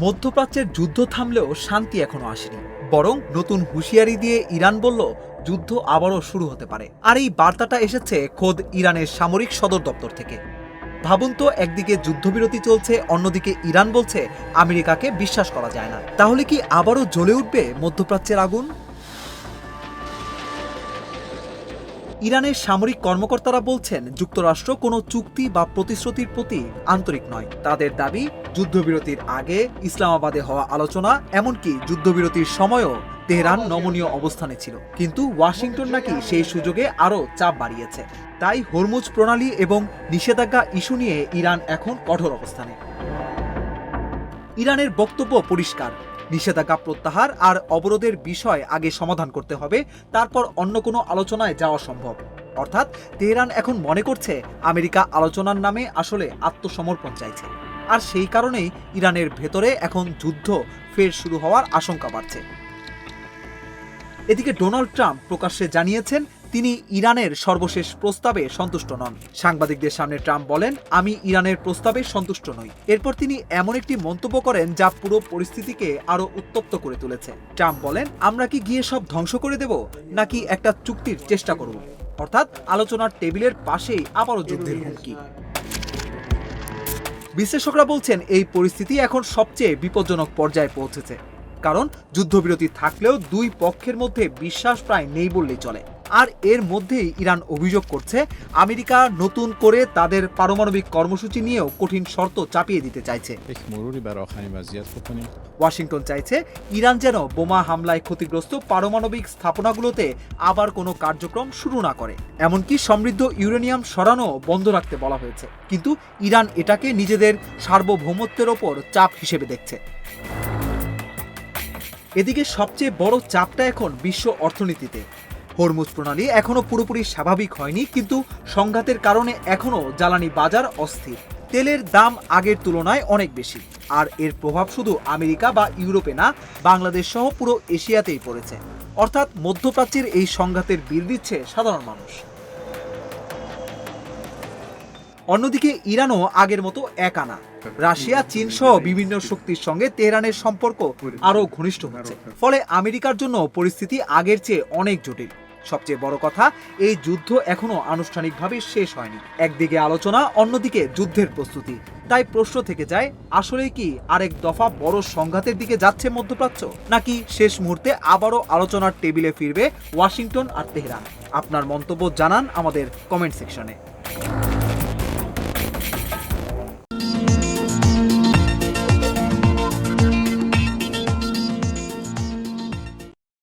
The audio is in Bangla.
মধ্যপ্রাচ্যের যুদ্ধ থামলেও শান্তি এখনো আসেনি, বরং নতুন হুঁশিয়ারি দিয়ে ইরান বলল যুদ্ধ আবারও শুরু হতে পারে। আর এই বার্তাটা এসেছে খোদ ইরানের সামরিক সদর দপ্তর থেকে। ভাবুন তো, একদিকে যুদ্ধবিরতি চলছে, অন্যদিকে ইরান বলছে আমেরিকাকে বিশ্বাস করা যায় না। তাহলে কি আবারও জ্বলে উঠবে মধ্যপ্রাচ্যের আগুন? ইরানের সামরিক কর্মকর্তারা বলছেন যুক্তরাষ্ট্র কোনো চুক্তি বা প্রতিশ্রুতির প্রতি আন্তরিক নয়। তাদের দাবি, যুদ্ধবিরতির আগে ইসলামাবাদে হওয়া আলোচনা, এমনকি যুদ্ধবিরতির সময়ও তেহরান নমনীয় অবস্থানে ছিল, কিন্তু ওয়াশিংটন নাকি সেই সুযোগে আরও চাপ বাড়িয়েছে। তাই হরমুজ প্রণালী এবং নিষেধাজ্ঞা ইস্যু নিয়ে ইরান এখন কঠোর অবস্থানে। ইরানের বক্তব্য পরিষ্কার, নিষেধাজ্ঞা প্রত্যাহার আর অবরোধের বিষয় আগে সমাধান করতে হবে, তারপর অন্য কোনো আলোচনায় যাওয়া সম্ভব। অর্থাৎ তেহরান এখন মনে করছে আমেরিকা আলোচনার নামে আসলে আত্মসমর্পণ চাইছে। আর সেই কারণেই ইরানের ভেতরে এখন যুদ্ধ ফের শুরু হওয়ার আশঙ্কা বাড়ছে। এদিকে ডোনাল্ড ট্রাম্প প্রকাশ্যে জানিয়েছেন তিনি ইরানের সর্বশেষ প্রস্তাবে সন্তুষ্ট নন। সাংবাদিকদের সামনে ট্রাম্প বলেন, আমি ইরানের প্রস্তাবে সন্তুষ্ট নই। এরপর তিনি এমন একটি মন্তব্য করেন যা পুরো পরিস্থিতিকে আরো উত্তপ্ত করে তুলেছে। ট্রাম্প বলেন, আমরা কি গিয়ে সব ধ্বংস করে দেব, নাকি একটা চুক্তির চেষ্টা করব? অর্থাৎ আলোচনার টেবিলের পাশেই আবারও যুদ্ধের হুমকি। বিশ্লেষকরা বলছেন এই পরিস্থিতি এখন সবচেয়ে বিপজ্জনক পর্যায়ে পৌঁছেছে, কারণ যুদ্ধবিরতি থাকলেও দুই পক্ষের মধ্যে বিশ্বাস প্রায় নেই বললেই চলে। আর এর মধ্যেই ইরান অভিযোগ করছে আমেরিকা নতুন করে তাদের পারমাণবিক কর্মসূচি নিয়েও কঠিন শর্ত চাপিয়ে দিতে চাইছে। ওয়াশিংটন চাইছে ইরান যেন বোমা হামলায় ক্ষতিগ্রস্ত পারমাণবিক স্থাপনাগুলোতে আবার কোনো কার্যক্রম শুরু না করে, এমনকি সমৃদ্ধ ইউরেনিয়াম সরানো বন্ধ রাখতে বলা হয়েছে। কিন্তু ইরান এটাকে নিজেদের সার্বভৌমত্বের ওপর চাপ হিসেবে দেখছে। এদিকে সবচেয়ে বড় চাপটা এখন বিশ্ব অর্থনীতিতে। হরমুজ প্রণালী এখনো পুরোপুরি স্বাভাবিক হয়নি, কিন্তু সংঘাতের কারণে এখনো জ্বালানি বাজার অস্থির। তেলের দাম আগের তুলনায় অনেক বেশি, আর এর প্রভাব শুধু আমেরিকা বা ইউরোপে না, বাংলাদেশ সহ পুরো এশিয়াতেই পড়েছে। অর্থাৎ মধ্যপ্রাচ্যের এই সংঘাতের বিল দিচ্ছে সাধারণ মানুষ। অন্যদিকে ইরানও আগের মতো একা না। রাশিয়া, চীন সহ বিভিন্ন শক্তির সঙ্গে তেহরানের সম্পর্ক আরও ঘনিষ্ঠ হচ্ছে। ফলে আমেরিকার জন্য পরিস্থিতি আগের চেয়ে অনেক জটিল। সবচেয়ে বড় কথা, এই যুদ্ধ এখনো আনুষ্ঠানিকভাবে শেষ হয়নি। একদিকে আলোচনা, অন্যদিকে যুদ্ধের প্রস্তুতি। তাই প্রশ্ন থেকে যায়, আসলে কি আরেক দফা বড় সংঘাতের দিকে যাচ্ছে মধ্যপ্রাচ্য, নাকি শেষ মুহূর্তে আবারও আলোচনার টেবিলে ফিরবে ওয়াশিংটন আর তেহরান? আপনার মন্তব্য জানান আমাদের কমেন্ট সেকশনে।